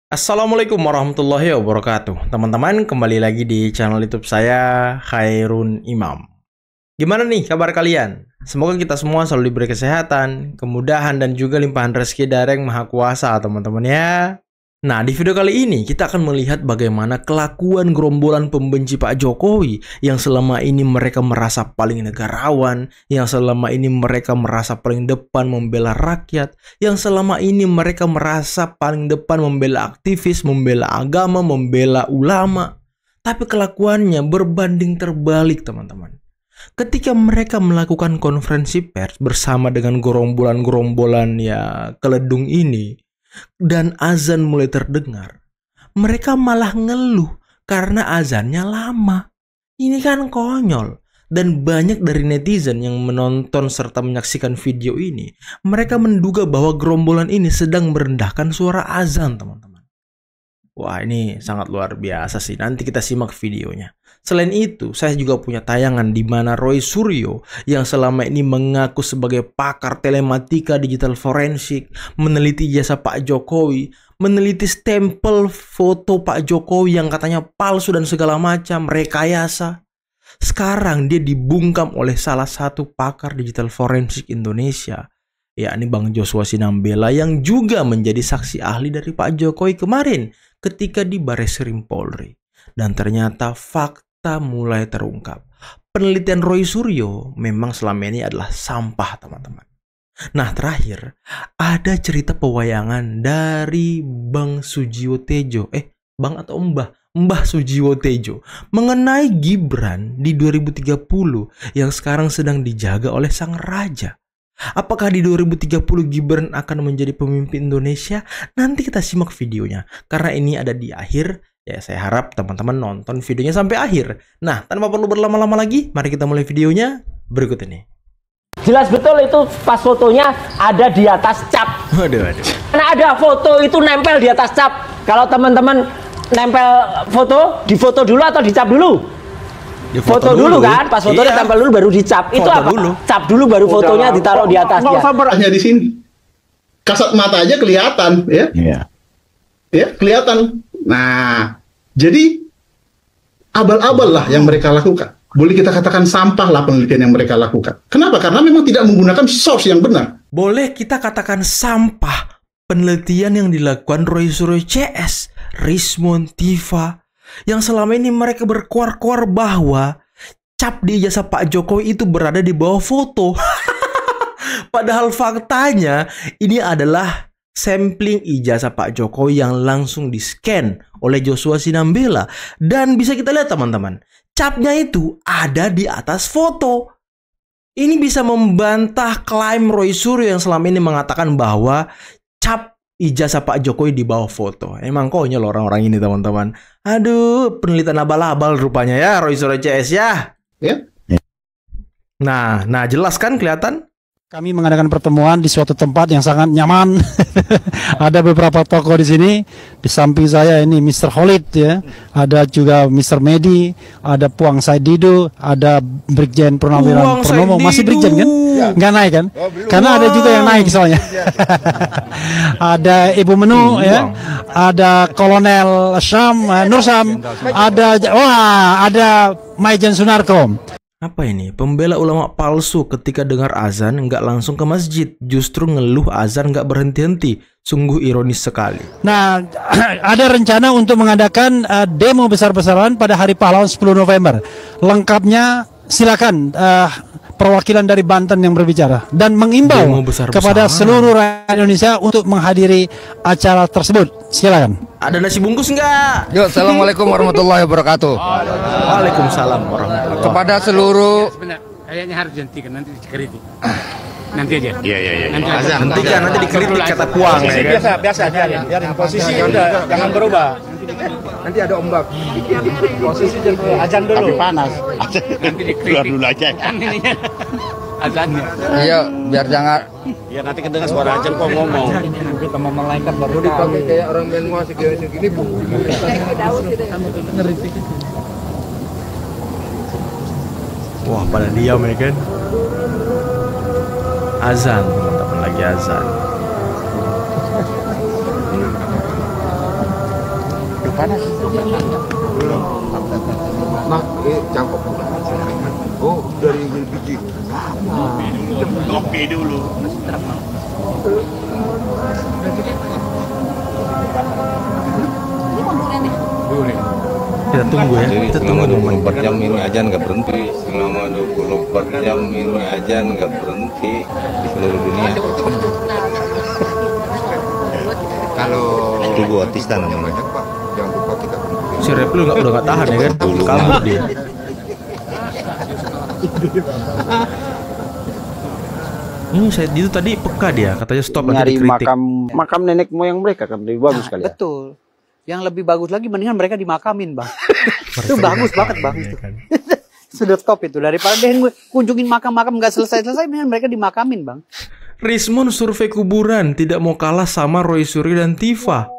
Assalamualaikum warahmatullahi wabarakatuh. Teman-teman, kembali lagi di channel YouTube saya, Khairun Imam. Gimana nih kabar kalian? Semoga kita semua selalu diberi kesehatan, kemudahan, dan juga limpahan rezeki dari Yang Maha Kuasa, teman-teman ya. Nah, di video kali ini kita akan melihat bagaimana kelakuan gerombolan pembenci Pak Jokowi yang selama ini mereka merasa paling negarawan, yang selama ini mereka merasa paling depan membela rakyat, yang selama ini mereka merasa paling depan membela aktivis, membela agama, membela ulama. Tapi kelakuannya berbanding terbalik, teman-teman. Ketika mereka melakukan konferensi pers bersama dengan gerombolan-gerombolan ya keledung ini, dan azan mulai terdengar, mereka malah ngeluh karena azannya lama. Ini kan konyol. Dan banyak dari netizen yang menonton serta menyaksikan video ini, mereka menduga bahwa gerombolan ini sedang merendahkan suara azan, teman-teman. Wah, ini sangat luar biasa sih. Nanti kita simak videonya. Selain itu, saya juga punya tayangan di mana Roy Suryo yang selama ini mengaku sebagai pakar telematika digital forensik, meneliti jasa Pak Jokowi, meneliti stempel foto Pak Jokowi yang katanya palsu dan segala macam, rekayasa. Sekarang dia dibungkam oleh salah satu pakar digital forensik Indonesia, yakni Bang Joshua Sinambela, yang juga menjadi saksi ahli dari Pak Jokowi kemarin ketika di Bareskrim Polri. Dan ternyata fakta mulai terungkap. Penelitian Roy Suryo memang selama ini adalah sampah, teman-teman. Nah, terakhir ada cerita pewayangan dari Bang Sujiwo Tejo. Bang atau Mbah? Mbah Sujiwo Tejo mengenai Gibran di 2030 yang sekarang sedang dijaga oleh sang raja. Apakah di 2030 Gibran akan menjadi pemimpin Indonesia? Nanti kita simak videonya. Karena ini ada di akhir, ya saya harap teman-teman nonton videonya sampai akhir. Nah, tanpa perlu berlama-lama lagi, mari kita mulai videonya berikut ini. Jelas betul itu pas fotonya ada di atas cap. Waduh. Karena ada foto itu nempel di atas cap. Kalau teman-teman nempel foto, difoto dulu atau dicap dulu? Foto dulu kan, pas fotonya tempel dulu baru dicap. Itu apa? Dulu. Cap dulu baru fotonya ditaruh di atas. Nggak usah beranya di sini. Kasat mata aja kelihatan, ya. Iya. Ya, kelihatan. Nah, jadi abal-abal lah yang mereka lakukan. Boleh kita katakan sampah lah penelitian yang mereka lakukan. Kenapa? Karena memang tidak menggunakan source yang benar. Boleh kita katakan sampah penelitian yang dilakukan Roy Suryo CS, Rismon, Tifa, yang selama ini mereka berkuar-kuar bahwa cap di ijazah Pak Jokowi itu berada di bawah foto. Padahal faktanya ini adalah sampling ijazah Pak Jokowi yang langsung di-scan oleh Joshua Sinambela. Dan bisa kita lihat, teman-teman, capnya itu ada di atas foto. Ini bisa membantah klaim Roy Suryo yang selama ini mengatakan bahwa cap ijazah Pak Jokowi di bawah foto. Emang konyol orang-orang ini, teman-teman. Aduh, penelitian abal-abal rupanya ya Roy Suryo CS ya. Ya. Nah, jelas kan kelihatan? Kami mengadakan pertemuan di suatu tempat yang sangat nyaman. Ada beberapa tokoh di sini. Di samping saya ini Mr. Khalid ya. Ada juga Mr. Medi, ada Puang Saidido, ada Brigjen Purnawiran Purnomo. Masih Brigjen kan? Ya. Nggak naik kan? Oh, karena ada juga yang naik soalnya. Ada Ibu Menu ya. Ada Kolonel Syam, Nur Syam, ada Maijen Sunarko. Apa ini? Pembela ulama palsu ketika dengar azan nggak langsung ke masjid, justru ngeluh azan nggak berhenti-henti. Sungguh ironis sekali. Nah, ada rencana untuk mengadakan demo besar-besaran pada Hari Pahlawan 10 November. Lengkapnya silakan perwakilan dari Banten yang berbicara dan mengimbau kepada seluruh rakyat Indonesia untuk menghadiri acara tersebut. Silakan. Ada nasi bungkus nggak? Yuk, assalamualaikum warahmatullahi wabarakatuh. Waalaikumsalam warahmatullahi wabarakatuh. Kepada seluruh, kayaknya harus dihentikan, nanti dikritik. Nanti aja. Iya. Hentikan, nanti dikritik kata Puang ya kan? Biasa, biarin posisi udah jangan berubah. Nanti ada ombak. Posisi azan dulu. Tapi panas. Nanti dikritik. dulu aja. Azannya. Iya, biar jangan. Ya nanti kedengar suara azan kok ngomong. Kita mau malaikat baru dipakai kayak orang Benua segini Bu. Wah, pada diam ya kan? Azan, teman-teman, lagi azan. panas. Belum. Nah, cangkok. Oh, dari biji. Kopi dulu. Kita tunggu ya. Jadi Kita selama tunggu 24 jam ini ajan nggak berhenti. Selama 24 jam ini ajan nggak berhenti di seluruh dunia. Kalau Tugu Otista namanya. jangan lupa kita Si Repli udah nggak tahan ya kan? Kabur dia. Ini saya itu tadi peka dia, katanya stop nanti nyari dikritik. makam nenek moyang mereka kan lebih bagus kali ya. Betul. Yang lebih bagus lagi mendingan mereka dimakamin, Bang. Itu bagus banget, Bang. Itu. Sudah top itu. Daripada dia kunjungin makam-makam nggak selesai-selesai, mendingan mereka dimakamin, Bang. Rismon survei kuburan tidak mau kalah sama Roy Suryo dan Tifa.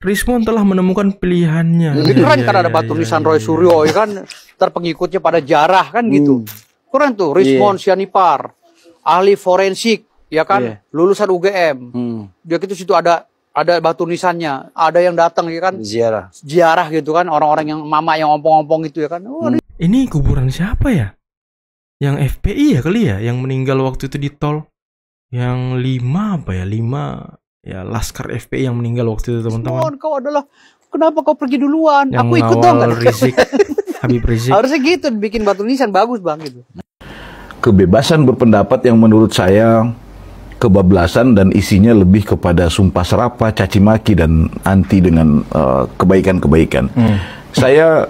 Rismon telah menemukan pilihannya. Itu keren kan ada batu nisan Roy Suryo ya kan. Ntar pengikutnya pada jarah kan gitu. Keren tuh Rismon Sianipar, ahli forensik ya kan, lulusan UGM. Dia gitu situ ada batu nisannya, ada yang datang ya kan. Ziarah gitu kan, orang-orang yang mama yang ompong-ompong gitu ya kan. Ini kuburan siapa ya? Yang FPI ya kali ya, yang meninggal waktu itu di tol. Yang 5 apa ya? 5 ya Laskar FPI yang meninggal waktu itu teman-teman. Kau adalah kenapa kau pergi duluan? Yang aku ikut dong kan. Habib Rizik. Harusnya gitu bikin batu nisan bagus Bang gitu. Kebebasan berpendapat yang menurut saya kebablasan dan isinya lebih kepada sumpah serapah, caci maki dan anti dengan kebaikan-kebaikan. Saya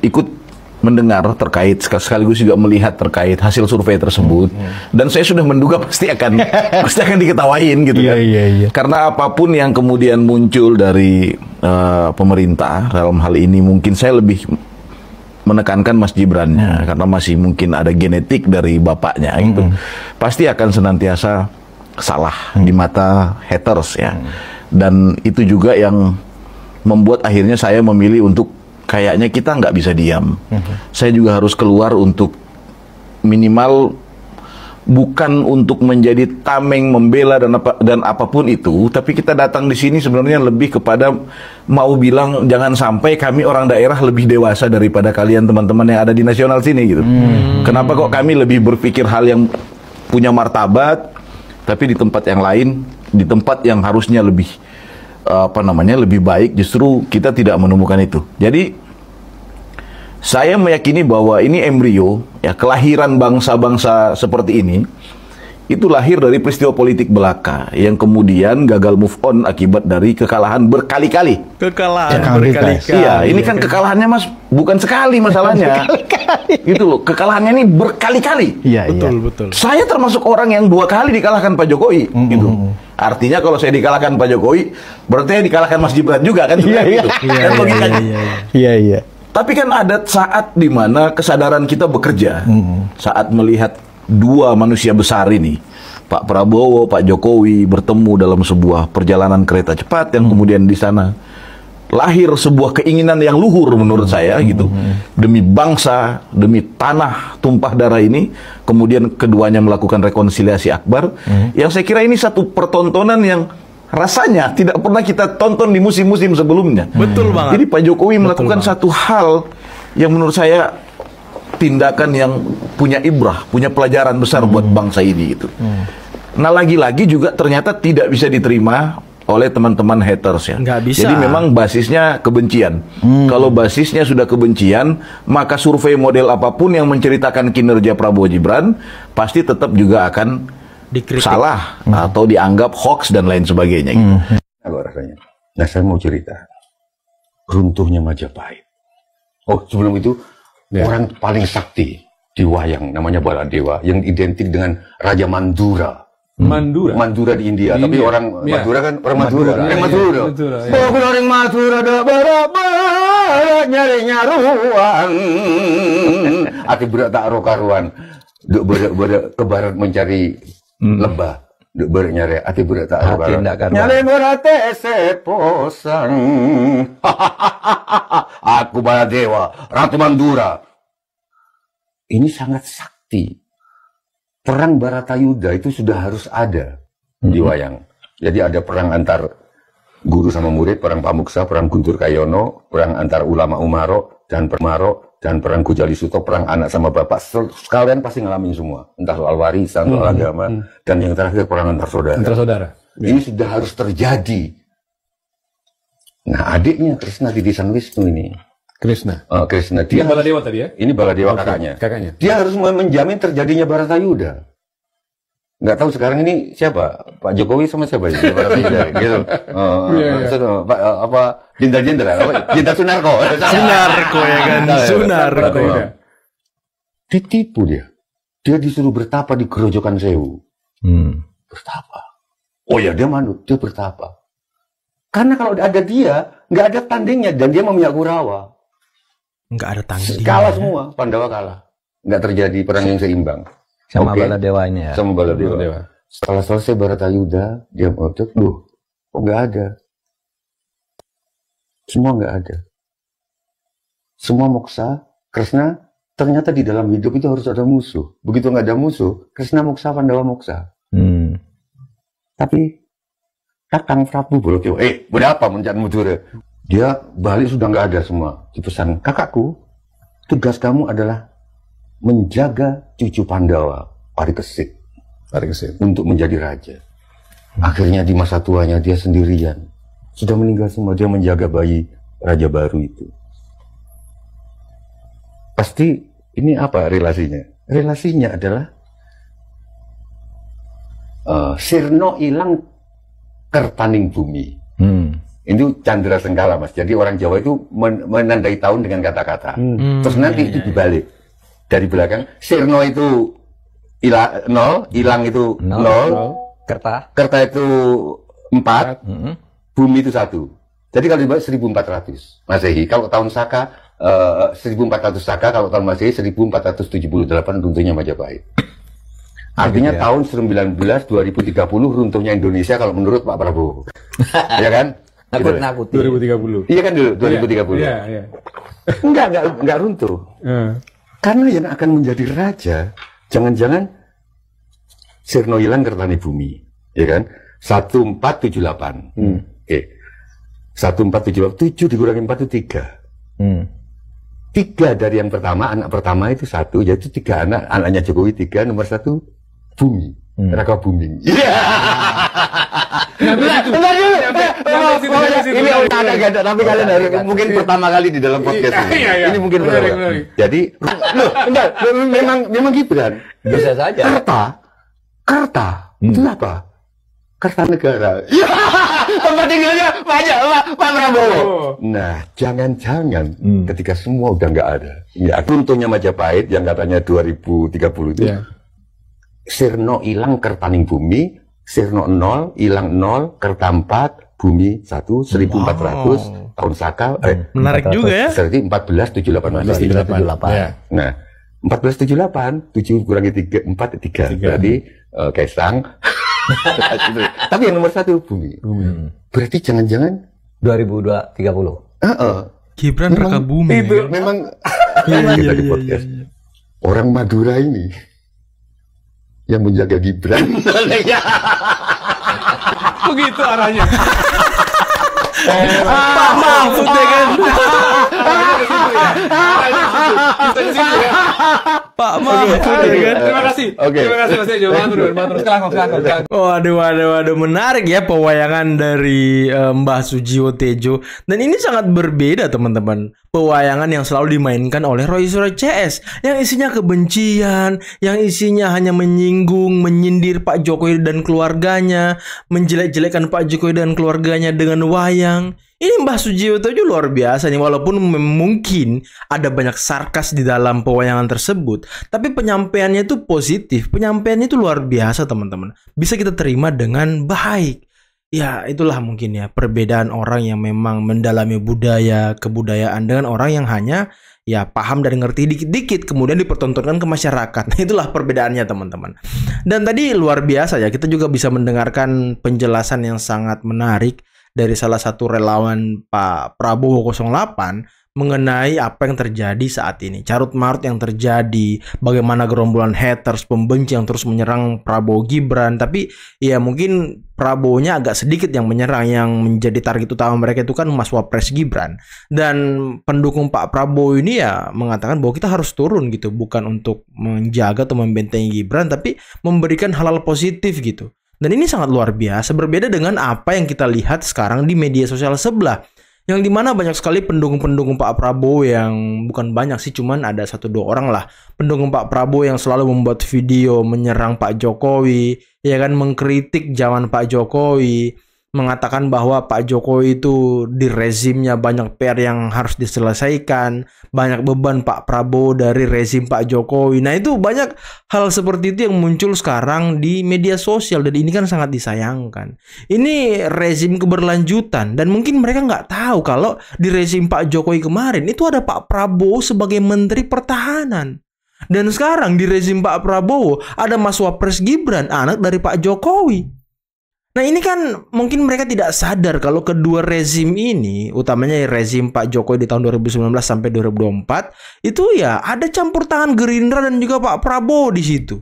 ikut mendengar terkait sekaligus juga melihat terkait hasil survei tersebut dan saya sudah menduga pasti akan diketawain gitu kan. Karena apapun yang kemudian muncul dari pemerintah dalam hal ini mungkin saya lebih menekankan Mas Gibrannya karena masih mungkin ada genetik dari bapaknya gitu. Pasti akan senantiasa salah di mata haters ya. Dan itu juga yang membuat akhirnya saya memilih untuk kayaknya kita nggak bisa diam. Saya juga harus keluar untuk minimal bukan untuk menjadi tameng membela dan apapun itu, tapi kita datang di sini sebenarnya lebih kepada mau bilang jangan sampai kami orang daerah lebih dewasa daripada kalian teman-teman yang ada di nasional sini gitu. Kenapa kok kami lebih berpikir hal yang punya martabat, tapi di tempat yang lain, di tempat yang harusnya lebih lebih baik justru kita tidak menemukan itu. Jadi saya meyakini bahwa ini embrio ya kelahiran bangsa-bangsa seperti ini itu lahir dari peristiwa politik belaka yang kemudian gagal move on akibat dari kekalahan berkali-kali. Berkali-kali. Iya, ini kan kekalahannya Mas bukan sekali masalahnya. Gitu loh, kekalahannya ini berkali-kali. Betul. Saya termasuk orang yang 2 kali dikalahkan Pak Jokowi gitu. Artinya kalau saya dikalahkan Pak Jokowi, berarti saya dikalahkan Mas Gibran juga kan? Iya. Tapi kan ada saat di mana kesadaran kita bekerja. Saat melihat 2 manusia besar ini, Pak Prabowo, Pak Jokowi bertemu dalam sebuah perjalanan kereta cepat yang kemudian di sana lahir sebuah keinginan yang luhur menurut saya gitu. Demi bangsa, demi tanah tumpah darah ini, kemudian keduanya melakukan rekonsiliasi akbar. Yang saya kira ini satu pertontonan yang rasanya tidak pernah kita tonton di musim-musim sebelumnya. Betul banget. Jadi Pak Jokowi melakukan satu hal yang menurut saya tindakan yang punya ibrah, punya pelajaran besar buat bangsa ini gitu. Nah lagi-lagi juga ternyata tidak bisa diterima oleh teman-teman haters ya. Nggak bisa. Jadi memang basisnya kebencian. Kalau basisnya sudah kebencian, maka survei model apapun yang menceritakan kinerja Prabowo Gibran pasti tetap juga akan dikritik, salah atau dianggap hoax dan lain sebagainya gitu. Kalau rasanya. Nah saya mau cerita runtuhnya Majapahit. Oh sebelum itu orang paling sakti di wayang namanya Baladewa yang identik dengan Raja Mandura. Mandura di India. Tapi orang Madura kan orang Madura. Orang Madura ada berapa nyari nyaruan. Ati berat tak karuan. Duk berat ke barat mencari lebah. Duk berat nyari ati berat tak karuan. Nyari berat seposang. Aku Baladewa, Ratu Mandura. Ini sangat sakti. Perang Baratayuda itu sudah harus ada di wayang. Jadi ada perang antar guru sama murid, perang Pamuksa, perang Guntur Kayono, perang antar ulama Umaro dan perang Gojali Suto, perang anak sama bapak. Sekalian pasti ngalamin semua, entah soal warisan, soal agama, dan yang terakhir perang antar saudara. Antar saudara. Ini sudah harus terjadi. Nah, adiknya Krishna Titisan Wisnu ini. Krishna. Krishna. Dia ini Baladewa tadi ya? Ini Baladewa kakaknya. Dia harus menjamin terjadinya Baratayuda. Nggak tahu sekarang ini siapa, Pak Jokowi sama siapa ya? Gitu. Jenderal Sunarko. Sunarko ya kan, Sunarko. Ditipu dia. Dia disuruh bertapa di Gerojokan Sewu. Bertapa. Oh ya, dia manut, dia bertapa. Karena kalau ada dia, nggak ada tandingnya, dan dia memihak Kurawa. Nggak ada tanding. Kalah semua, Pandawa kalah. Nggak terjadi perang yang seimbang. Sama Baladewa ini ya. Sama Baladewa. Setelah selesai Baratayuda, dia ngotot, loh, kok nggak ada? Semua nggak ada. Semua moksa, Krishna, ternyata di dalam hidup itu harus ada musuh. Begitu nggak ada musuh, Krishna moksa, Pandawa moksa. Tapi Kakang Prabu Baladewa, berapa menjadi Madura? Dia balik sudah nggak ada semua. Dipesan, kakakku, tugas kamu adalah menjaga cucu Pandawa, Parikesit, untuk menjadi raja. Akhirnya di masa tuanya dia sendirian, sudah meninggal semua. Dia menjaga bayi raja baru itu. Pasti ini apa relasinya? Relasinya adalah sirno ilang kertaning bumi. Itu Candra Senggala, Mas. Jadi orang Jawa itu menandai tahun dengan kata-kata. Terus nanti itu dibalik. Dari belakang, sirno itu nol, ilang itu nol, kerta itu 4, bumi itu 1. Jadi kalau dibalik 1400 Masehi. Kalau tahun Saka 1400 Saka, kalau tahun Masehi 1478 runtuhnya Majapahit. Artinya tahun 2030 runtuhnya Indonesia kalau menurut Pak Prabowo. Ya kan? Nakut-nakut. 2030. Iya kan dulu 2030. Iya. Enggak runtuh. Karena yang akan menjadi raja, jangan-jangan sirno ilang kertani bumi, ya kan? 1478. 1478, 7 dikurangi 4 itu 3. 3 dari yang pertama, anak pertama itu 1, yaitu 3 anak, anaknya Jokowi 3, nomor 1 bumi, Raka Buming. Ini agak-agak, tapi kalian harus mungkin pertama kali di dalam podcast ini. Ini mungkin pertama. Jadi, memang Gibran. Bisa saja. Karta, itu apa? Kartanegara. Tempat tinggalnya banyak, Pak Prabowo. Nah, jangan-jangan ketika semua udah nggak ada. Ya, runtuhnya Majapahit yang katanya 2030 itu. Sirno ilang kertaning bumi, sirno 0, ilang 0, kerta 4, bumi 1, 1400, tahun Saka. Menarik juga ya. Berarti 1478. Nah, 1478, 7 kurangi 3, 4, 3. Berarti Kaisang. Tapi yang nomor 1 bumi. Berarti jangan-jangan 2030. Gibran Raka Buming. Itu memang kita di podcast. Orang Madura ini yang menjaga Gibran. Begitu arahnya. Pak Mahfud ya kan. Pak Mahfud ya kan. Terima kasih. Terima kasih Mas Ejo. Matur. Waduh, menarik ya pewayangan dari Mbah Sujiwo Tejo. Dan ini sangat berbeda teman-teman. Pewayangan yang selalu dimainkan oleh Roy Suryo CS, yang isinya kebencian, yang isinya hanya menyinggung, menyindir Pak Jokowi dan keluarganya, menjelek-jelekan Pak Jokowi dan keluarganya dengan wayang. Ini Mbah Sujiwo Tejo luar biasa nih, walaupun mungkin ada banyak sarkas di dalam pewayangan tersebut, tapi penyampaiannya itu positif, penyampaiannya itu luar biasa teman-teman. Bisa kita terima dengan baik. Ya itulah mungkin ya perbedaan orang yang memang mendalami budaya, kebudayaan dengan orang yang hanya ya paham dan ngerti dikit-dikit kemudian dipertontonkan ke masyarakat. Nah, itulah perbedaannya teman-teman. Dan tadi luar biasa ya, kita juga bisa mendengarkan penjelasan yang sangat menarik dari salah satu relawan Pak Prabowo 08 mengenai apa yang terjadi saat ini, carut marut yang terjadi, bagaimana gerombolan haters, pembenci yang terus menyerang Prabowo Gibran. Tapi ya mungkin Prabowo-nya agak sedikit yang menyerang, yang menjadi target utama mereka itu kan Mas Wapres Gibran. Dan pendukung Pak Prabowo ini ya mengatakan bahwa kita harus turun gitu, bukan untuk menjaga atau membentengi Gibran, tapi memberikan hal-hal positif gitu. Dan ini sangat luar biasa, berbeda dengan apa yang kita lihat sekarang di media sosial sebelah, yang dimana banyak sekali pendukung-pendukung Pak Prabowo yang bukan banyak sih, cuman ada 1-2 orang lah pendukung Pak Prabowo yang selalu membuat video menyerang Pak Jokowi, ya kan, mengkritik zaman Pak Jokowi, mengatakan bahwa Pak Jokowi itu di rezimnya banyak PR yang harus diselesaikan, banyak beban Pak Prabowo dari rezim Pak Jokowi. Nah itu banyak hal seperti itu yang muncul sekarang di media sosial, dan ini kan sangat disayangkan. Ini rezim keberlanjutan, dan mungkin mereka nggak tahu kalau di rezim Pak Jokowi kemarin itu ada Pak Prabowo sebagai Menteri Pertahanan. Dan sekarang di rezim Pak Prabowo ada Mas Wapres Gibran, anak dari Pak Jokowi. Nah ini kan mungkin mereka tidak sadar kalau kedua rezim ini, utamanya rezim Pak Jokowi di tahun 2019 sampai 2024, itu ya ada campur tangan Gerindra dan juga Pak Prabowo di situ.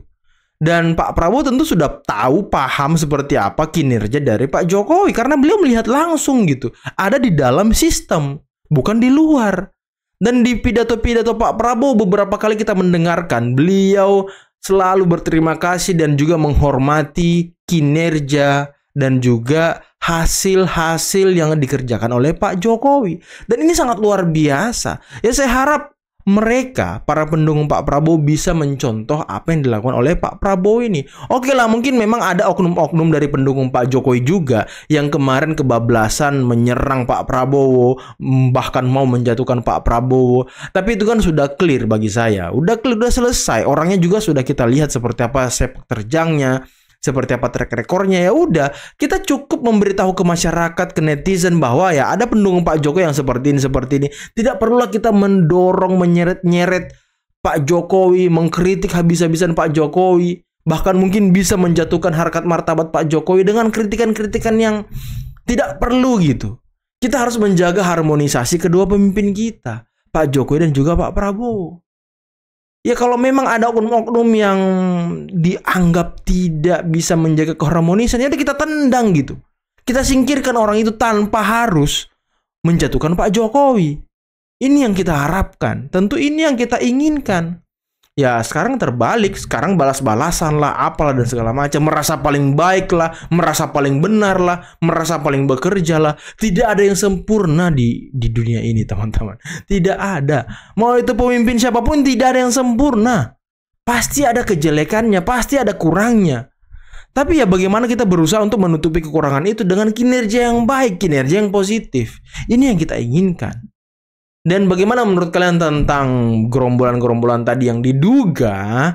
Dan Pak Prabowo tentu sudah tahu, paham seperti apa kinerja dari Pak Jokowi, karena beliau melihat langsung gitu, ada di dalam sistem, bukan di luar. Dan di pidato-pidato Pak Prabowo beberapa kali kita mendengarkan beliau selalu berterima kasih dan juga menghormati kinerja dan juga hasil-hasil yang dikerjakan oleh Pak Jokowi. Dan ini sangat luar biasa. Ya saya harap mereka, para pendukung Pak Prabowo, bisa mencontoh apa yang dilakukan oleh Pak Prabowo ini. Oke lah, mungkin memang ada oknum-oknum dari pendukung Pak Jokowi juga yang kemarin kebablasan menyerang Pak Prabowo, bahkan mau menjatuhkan Pak Prabowo. Tapi itu kan sudah clear bagi saya. Udah clear, udah selesai. Orangnya juga sudah kita lihat seperti apa sepak terjangnya, seperti apa track rekornya. Ya udah, kita cukup memberitahu ke masyarakat, ke netizen bahwa ya ada pendukung Pak Jokowi yang seperti ini. Tidak perlulah kita mendorong, menyeret-nyeret Pak Jokowi, mengkritik habis-habisan Pak Jokowi, bahkan mungkin bisa menjatuhkan harkat martabat Pak Jokowi dengan kritikan-kritikan yang tidak perlu gitu. Kita harus menjaga harmonisasi kedua pemimpin kita, Pak Jokowi dan juga Pak Prabowo. Ya kalau memang ada oknum-oknum yang dianggap tidak bisa menjaga keharmonisan, ya kita tendang gitu. Kita singkirkan orang itu tanpa harus menjatuhkan Pak Jokowi. Ini yang kita harapkan. Tentu ini yang kita inginkan. Ya sekarang terbalik, sekarang balas-balasan lah, apalah dan segala macam, merasa paling baik lah, merasa paling benar lah, merasa paling bekerja lah. Tidak ada yang sempurna di dunia ini, teman-teman. Tidak ada. Mau itu pemimpin siapapun, tidak ada yang sempurna. Pasti ada kejelekannya, pasti ada kurangnya. Tapi ya bagaimana kita berusaha untuk menutupi kekurangan itu dengan kinerja yang baik, kinerja yang positif. Ini yang kita inginkan. Dan bagaimana menurut kalian tentang gerombolan-gerombolan tadi yang diduga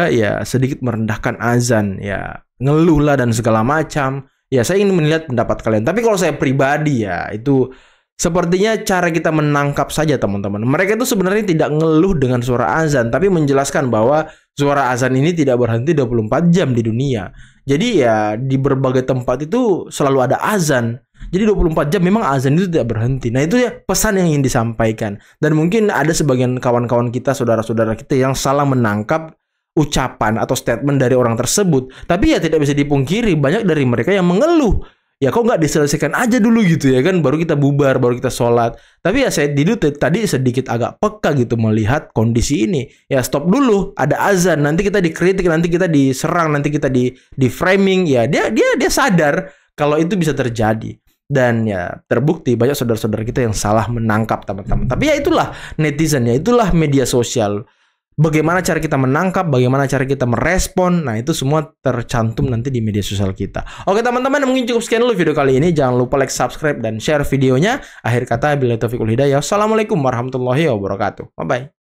ya sedikit merendahkan azan, ya ngeluh lah dan segala macam. Ya saya ingin melihat pendapat kalian. Tapi kalau saya pribadi ya itu sepertinya cara kita menangkap saja, teman-teman. Mereka itu sebenarnya tidak ngeluh dengan suara azan, tapi menjelaskan bahwa suara azan ini tidak berhenti 24 jam di dunia. Jadi ya di berbagai tempat itu selalu ada azan. Jadi 24 jam memang azan itu tidak berhenti. Nah itu ya pesan yang ingin disampaikan. Dan mungkin ada sebagian kawan-kawan kita, saudara-saudara kita yang salah menangkap ucapan atau statement dari orang tersebut. Tapi ya tidak bisa dipungkiri banyak dari mereka yang mengeluh. Ya kok nggak diselesaikan aja dulu gitu ya kan, baru kita bubar, baru kita sholat. Tapi ya saya tadi sedikit agak peka gitu melihat kondisi ini. Ya stop dulu, ada azan, nanti kita dikritik, nanti kita diserang, nanti kita di framing. Ya dia sadar kalau itu bisa terjadi. Dan ya terbukti banyak saudara-saudara kita yang salah menangkap, teman-teman. Tapi ya itulah netizen, ya itulah media sosial. Bagaimana cara kita menangkap, bagaimana cara kita merespon, nah itu semua tercantum nanti di media sosial kita. Oke teman-teman, mungkin cukup sekian dulu video kali ini. Jangan lupa like, subscribe, dan share videonya. Akhir kata, billahi taufiq wal hidayah. Wassalamualaikum warahmatullahi wabarakatuh. Bye-bye.